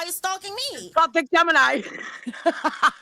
is stalking me. Stop Dick Gemini.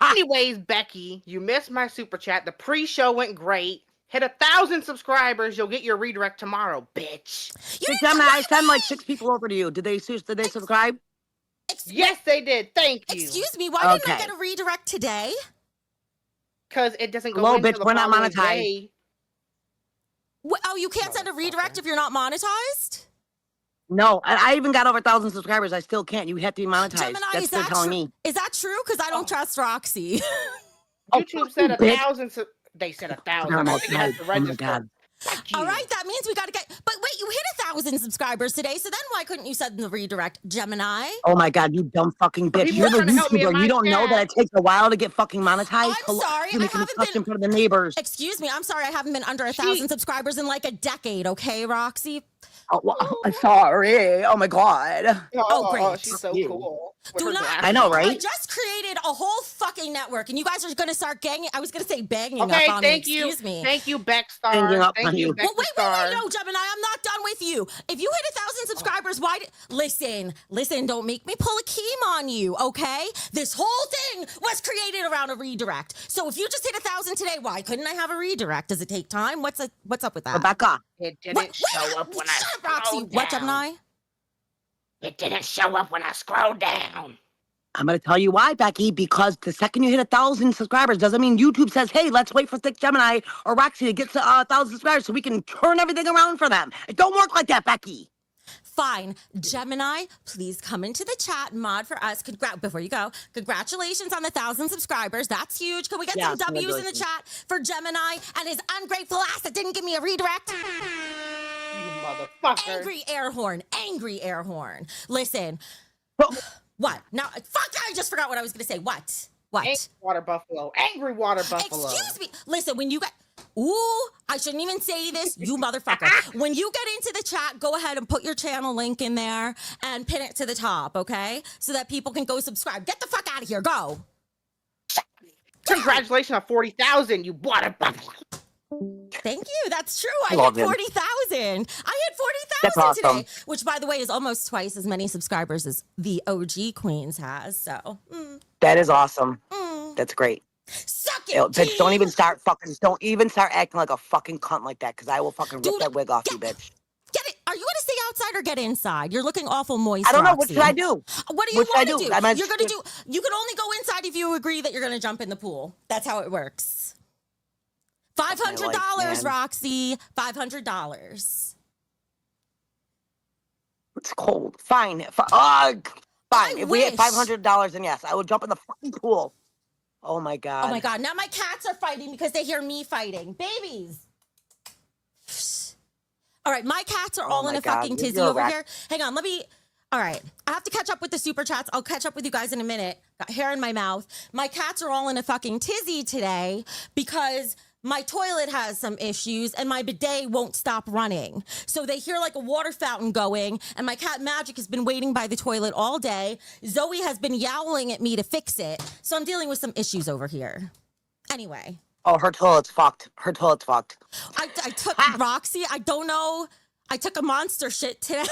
Anyways, Becky, you missed my super chat. The pre-show went great. Hit 1,000 subscribers, you'll get your redirect tomorrow, bitch. Dick Gemini, I sent like 6 people over to you. Did they subscribe? Yes, they did. Thank you. Excuse me, why didn't I get a redirect today? Because it doesn't go Hello, into bitch, the we're not following monetized. day. Oh, you can't send a redirect if you're not monetized? No, I even got over 1,000 subscribers. I still can't. You have to be monetized. Gemini, That's what they're telling me. Is that true? Because I don't trust Roxy. YouTube said 1,000. They said 1,000. I think you have to register. Oh my God. All right, that means we got to get. But wait, you hit 1,000 subscribers today, so then why couldn't you send the redirect, Gemini? Oh my God, you dumb fucking bitch! You're the YouTuber. You don't know that it takes a while to get fucking monetized. I'm sorry, you I make haven't been in front of the neighbors. Excuse me, I'm sorry, I haven't been under 1,000 subscribers in like a decade. Okay, Roxy. Oh, well, I'm sorry. Oh my God. Oh, great. She's so cool. I know, right? I just created a whole fucking network, and you guys are going to start ganging. I was going to say banging okay, up on thank me. you. Excuse me. Thank you, Beckstar. Thank you, Beckstar. Well, wait, no, Gemini, I'm not done with you. If you hit 1,000 subscribers, why? Listen, don't make me pull a Keem on you, okay? This whole thing was created around a redirect. So if you just hit 1,000 today, why couldn't I have a redirect? Does it take time? What's up with that? Rebecca. It didn't show up when I scrolled down. What, Gemini? It didn't show up when I scrolled down. I'm going to tell you why, Becky, because the second you hit 1,000 subscribers doesn't mean YouTube says, hey, let's wait for Thick Gemini or Roxy to get to 1,000 subscribers so we can turn everything around for them. It don't work like that, Becky. Fine. Gemini, please come into the chat, mod for us. Before you go, congratulations on the 1,000 subscribers. That's huge. Can we get some W's in the chat for Gemini and his ungrateful ass that didn't give me a redirect? You motherfucker. Angry air horn. Listen. What? Now, fuck, I just forgot what I was going to say. What? Angry water buffalo. Angry water buffalo. Excuse me. Listen, when you get... Ooh, I shouldn't even say this, you motherfucker. When you get into the chat, go ahead and put your channel link in there and pin it to the top, okay? So that people can go subscribe. Get the fuck out of here. Go. Congratulations on 40,000, you water buffalo. Thank you. That's true. I hit 40,000. I hit 40,000 today, which, by the way, is almost twice as many subscribers as the OG Queens has. So that is awesome. That's great. Suck it, bitch, don't even start acting like a fucking cunt like that, because I will fucking rip that wig off you, bitch. Get it. Are you going to stay outside or get inside? You're looking awful moist. I don't know. Roxy. What should I do? What do you want to do? You're going to do. You can only go inside if you agree that you're going to jump in the pool. That's how it works. $500, Roxy. $500. It's cold. Fine. Fine. If we hit $500, then yes, I will jump in the fucking pool. Oh my God. Oh my God. Now my cats are fighting because they hear me fighting. Babies. All right. My cats are all in a fucking tizzy over here. Hang on. All right. I have to catch up with the super chats. I'll catch up with you guys in a minute. Got hair in my mouth. My cats are all in a fucking tizzy today because my toilet has some issues and my bidet won't stop running. So they hear like a water fountain going, and my cat Magic has been waiting by the toilet all day. Zoe has been yowling at me to fix it. So I'm dealing with some issues over here. Anyway. Oh, her toilet's fucked. I took Roxy. I don't know. I took a monster shit today.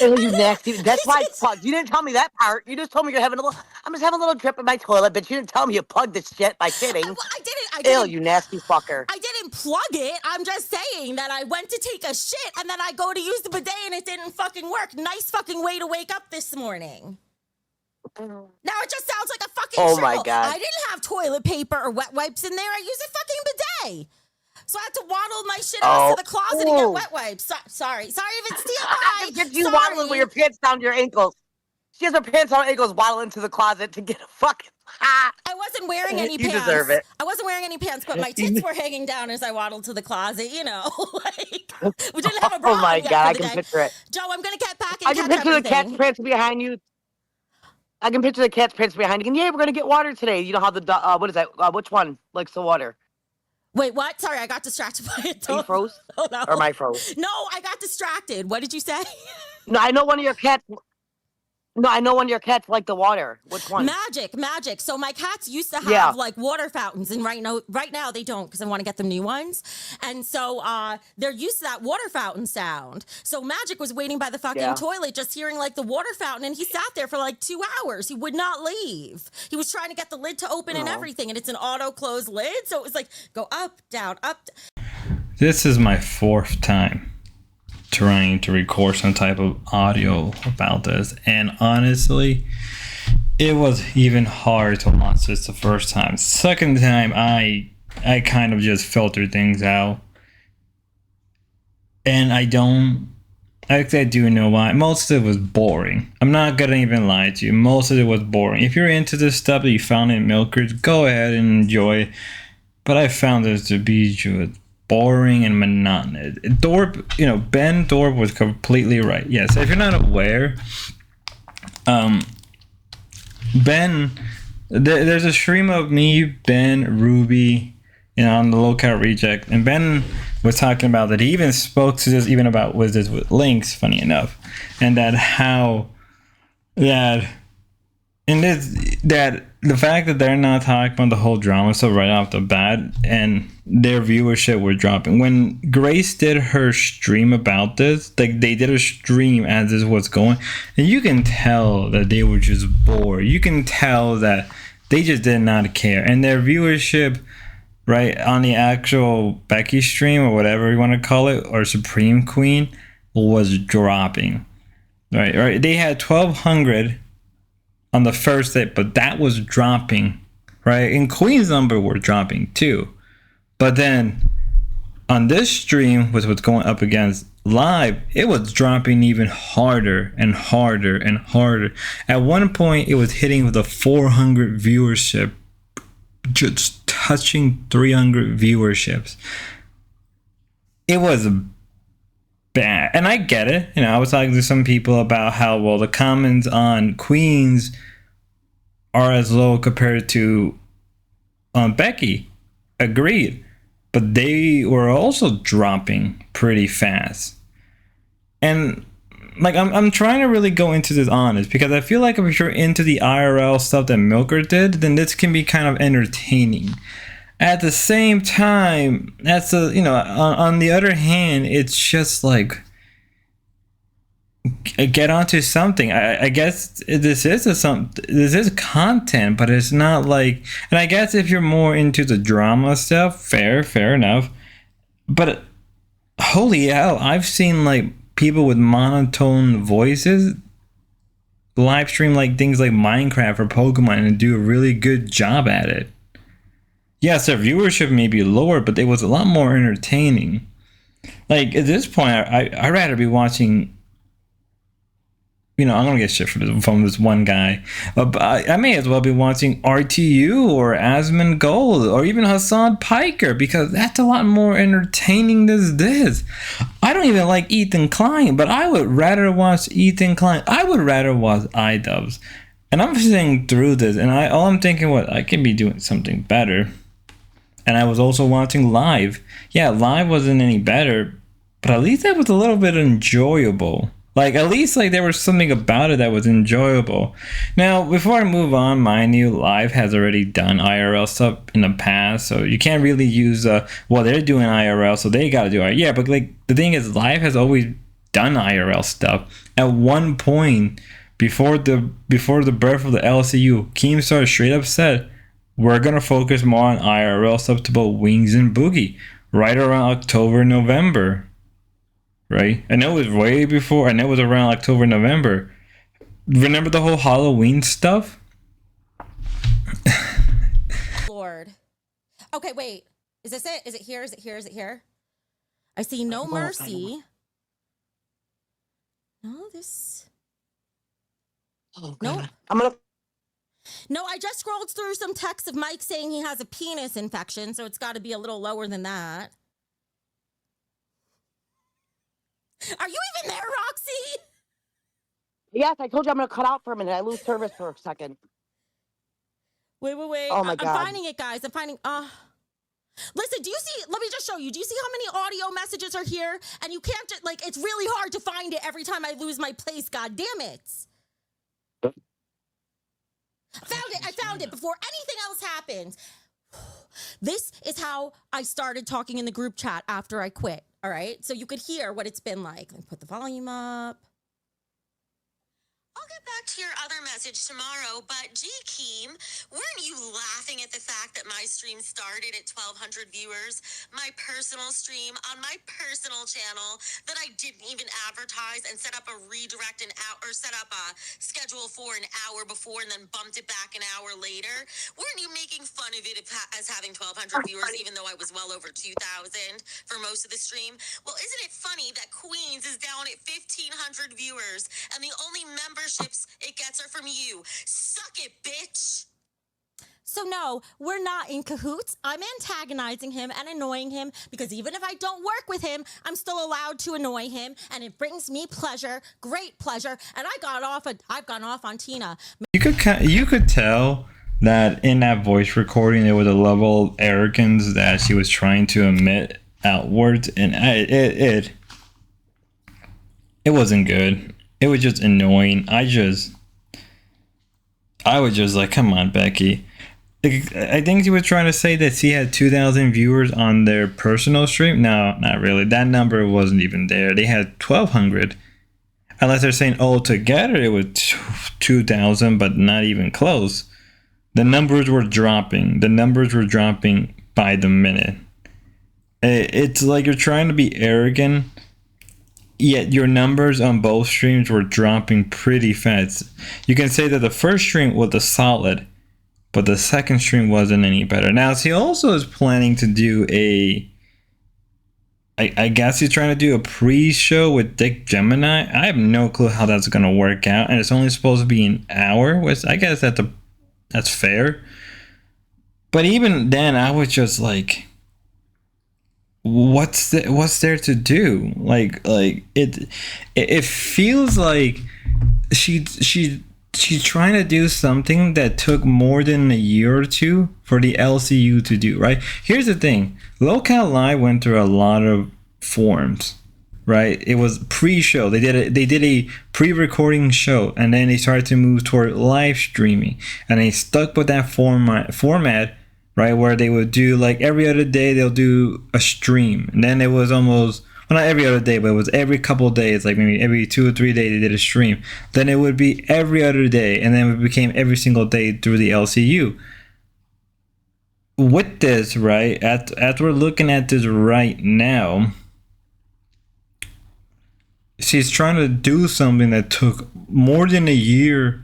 Oh, you nasty. That's why it's plugged. You didn't tell me that part. You just told me I'm just having a little drip in my toilet, but you didn't tell me you plugged this shit by kidding. I didn't. Ew, you nasty fucker. I didn't plug it. I'm just saying that I went to take a shit and then I go to use the bidet and it didn't fucking work. Nice fucking way to wake up this morning. Now it just sounds like a fucking Oh my God. I didn't have toilet paper or wet wipes in there. I used a fucking bidet. So I had to waddle my shit out to the closet to get wet wipes. Sorry if it's TMI. I can get you waddling with your pants down to your ankles. She has her pants on her ankles, waddling to the closet to get a fucking... I wasn't wearing any pants. You deserve it. I wasn't wearing any pants, but my tits were hanging down as I waddled to the closet, you know. We didn't have a bra. Oh my God, I can picture it. Joe, I'm going to get back and I can picture the cat's pants behind you. Yeah, we're going to get water today. You know how the... what is that? Which one likes the water? Wait, what? Sorry, I got distracted by it. Are you froze? Oh, no. Or am I froze? No, I got distracted. What did you say? No, I know one of your cats... No, I know one of your cats like the water. Which one? Magic. So my cats used to have Yeah. like water fountains, and right now they don't because I want to get them new ones. And so they're used to that water fountain sound. So Magic was waiting by the fucking toilet, just hearing like the water fountain, and he sat there for like 2 hours. He would not leave. He was trying to get the lid to open and everything, and it's an auto close lid, so it was like go up, down, up. This is my 4th time trying to record some type of audio about this, and honestly it was even hard to watch this the first time. Second time I kind of just filtered things out, and I do know why. Most of it was boring. I'm not gonna even lie to you, most of it was boring. If you're into this stuff that you found in Milkers, go ahead and enjoy it, but I found this to be just boring and monotonous. Ben Thorpe was completely right. Yes, if you're not aware, Ben, there's a stream of me, Ben, Ruby, on the Lookout Reject, and Ben was talking about that. He even spoke to this even about with links, funny enough, and that the fact that they're not talking about the whole drama so right off the bat, and their viewership were dropping. When Grace did her stream about this, like they did a stream as this was going, and you can tell that they were just bored. You can tell that they just did not care, and their viewership, right, on the actual Becky stream or whatever you want to call it, or Supreme Queen, was dropping. Right. They had 1,200 on the first day, but that was dropping, right? And Queen's number were dropping too. But then on this stream, with what's going up against live, it was dropping even harder and harder and harder. At one point, it was hitting with a 400 viewership, just touching 300 viewerships. It was bad. And I get it. I was talking to some people about how, well, the comments on Queens are as low compared to Becky. Agreed. But they were also dropping pretty fast. And like I'm trying to really go into this honest, because I feel like if you're into the IRL stuff that Milker did, then this can be kind of entertaining. At the same time, on the other hand, it's just like, get onto something. I guess this is content, but it's not like, and I guess if you're more into the drama stuff, fair enough. But holy hell, I've seen like people with monotone voices live stream like things like Minecraft or Pokemon and do a really good job at it. Yes, their viewership may be lower, but it was a lot more entertaining. Like at this point, I'd rather be watching. I'm gonna get shit from this one guy. But I may as well be watching RTU or Asmon Gold or even Hassan Piker, because that's a lot more entertaining than this. I don't even like Ethan Klein, but I would rather watch Ethan Klein. I would rather watch iDubbbz. And I'm sitting through this, and all I'm thinking, I could be doing something better. And I was also watching live. Yeah, live wasn't any better, but at least that was a little bit enjoyable. Like, at least, like, there was something about it that was enjoyable. Now, before I move on, mind you, Live has already done IRL stuff in the past, so you can't really use, they're doing IRL, so they gotta do it. Yeah, but, like, the thing is, Live has always done IRL stuff. At one point, before the birth of the LCU, Keemstar straight up said, we're gonna focus more on IRL stuff to both Wings and Boogie, right around October, November. Right? I know it was way before. I know it was around October, November. Remember the whole Halloween stuff? Lord. Okay, wait. Is this it? Is it here? Is it here? Is it here? I see No Mercy. No, this. Oh, no. I'm gonna. No, I just scrolled through some text of Mike saying he has a penis infection, so it's got to be a little lower than that. Are you even there, Roxy? Yes, I told you I'm gonna cut out for a minute. I lose service for a second. Wait. Oh my God. I'm finding it, guys. I'm finding. Listen, do you see? Let me just show you. Do you see how many audio messages are here? And you can't just, like, it's really hard to find it every time I lose my place. God damn it. Found it. I found it before anything else happened. This is how I started talking in the group chat after I quit. All right. So you could hear what it's been like. Let me put the volume up. I'll get back to your other message tomorrow, but gee, Keem, weren't you laughing at the fact that my stream started at 1,200 viewers? My personal stream on my personal channel that I didn't even advertise and set up a redirect an hour or set up a schedule for an hour before and then bumped it back an hour later. Weren't you making fun of it as having 1,200 viewers, even though I was well over 2,000 for most of the stream? Well, isn't it funny that Queens is down at 1,500 viewers and the only memberships it gets are from you? Suck it, bitch. So no, we're not in cahoots. I'm antagonizing him and annoying him because even if I don't work with him, I'm still allowed to annoy him, and it brings me pleasure, great pleasure. And I've gone off on Tina. You could tell that in that voice recording there was a level of arrogance that she was trying to emit outwards, and it wasn't good. It was just annoying. I was just like, come on, Becky. I think she was trying to say that she had 2,000 viewers on their personal stream. No, not really. That number wasn't even there. They had 1,200. Unless they're saying all together it was 2,000, but not even close. The numbers were dropping. The numbers were dropping by the minute. It's like you're trying to be arrogant, yet your numbers on both streams were dropping pretty fast. You can say that the first stream was a solid, but the second stream wasn't any better. Now, he also is planning to do I guess he's trying to do a pre-show with Dick Gemini. I have no clue how that's going to work out, and it's only supposed to be an hour, which I guess that's fair. But even then, I was just like, what's there to do? Like it feels like she's trying to do something that took more than a year or two for the LCU to do, right? Here's the thing. Local Live went through a lot of forms, right? It was pre-show. They did a pre-recording show, and then they started to move toward live streaming, and they stuck with that format, right? Where they would do like every other day they'll do a stream, and then it was almost, well, not every other day, but it was every couple of days, like maybe every 2 or 3 days they did a stream. Then it would be every other day, and then it became every single day through the LCU. With this, right, as we're looking at this right now, she's trying to do something that took more than a year.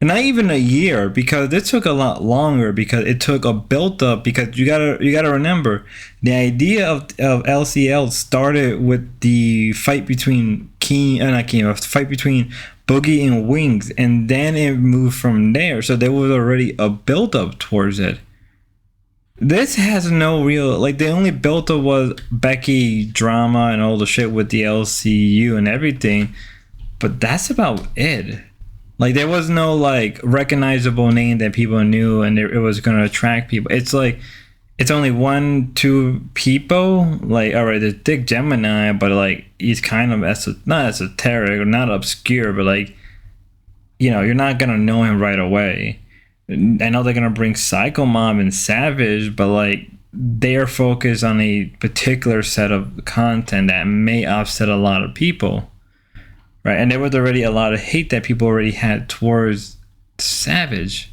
Not even a year, because it took a lot longer, because it took a build up, because you gotta remember the idea of LCL started with the fight between fight between Boogie and Wings, and then it moved from there. So there was already a build up towards it. This has no real, like, the only build up was Becky drama and all the shit with the LCU and everything, but that's about it. Like, there was no, like, recognizable name that people knew and it was going to attract people. It's like, it's only 1-2 people. Like, all right, there's Dick Gemini, but, like, he's kind of not esoteric or not obscure, but, like, you know, you're not going to know him right away. I know they're going to bring Psycho Mom and Savage, but, like, they're focused on a particular set of content that may upset a lot of people. Right, and there was already a lot of hate that people already had towards Savage.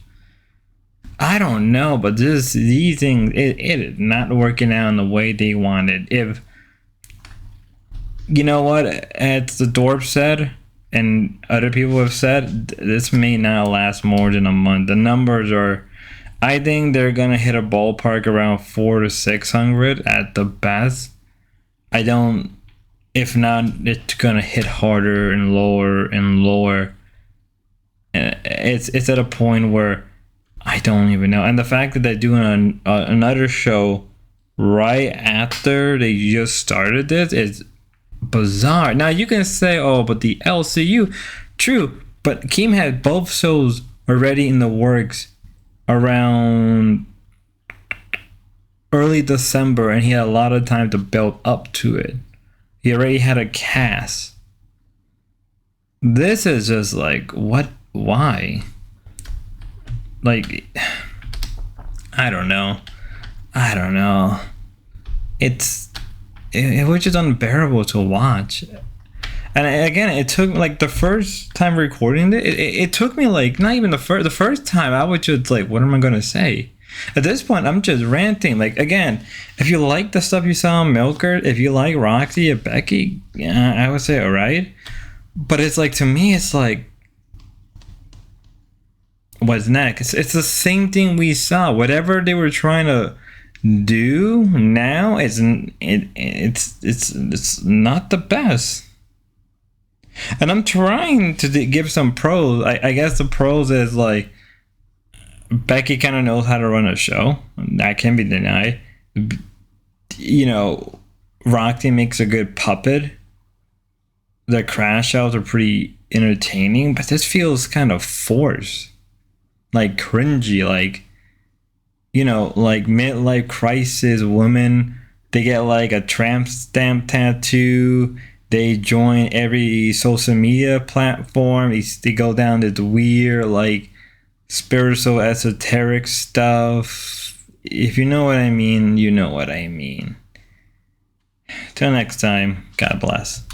I don't know, but these things, it is not working out in the way they wanted. If, you know what, as the Dorp said, and other people have said, this may not last more than a month. The numbers are, I think they're going to hit a ballpark around 400 to 600 at the best. If not, it's gonna hit harder and lower and lower. And it's at a point where I don't even know. And the fact that they're doing another show right after they just started this is bizarre. Now you can say, oh, but the LCU, true, but Keem had both shows already in the works around early December, and he had a lot of time to build up to it. He already had a cast. This is just like, what why? Like, I don't know. It was just unbearable to watch. And again, it took like the first time recording it took me like not even the first time. I was just like, what am I gonna say? At this point, I'm just ranting. Like, again, if you like the stuff you saw on Milker, if you like Roxy or Becky, yeah, I would say alright. But it's like, to me, it's like, what's next? It's the same thing we saw. Whatever they were trying to do now, it's not the best. And I'm trying to give some pros. I guess the pros is like, Becky kind of knows how to run a show. That can be denied. You know, Roxy makes a good puppet. The crash outs are pretty entertaining, but this feels kind of forced. Like cringy, like, you know, like midlife crisis women. They get like a tramp stamp tattoo. They join every social media platform. They go down this weird, like, spiritual esoteric stuff. If you know what I mean, you know what I mean. Till next time, God bless.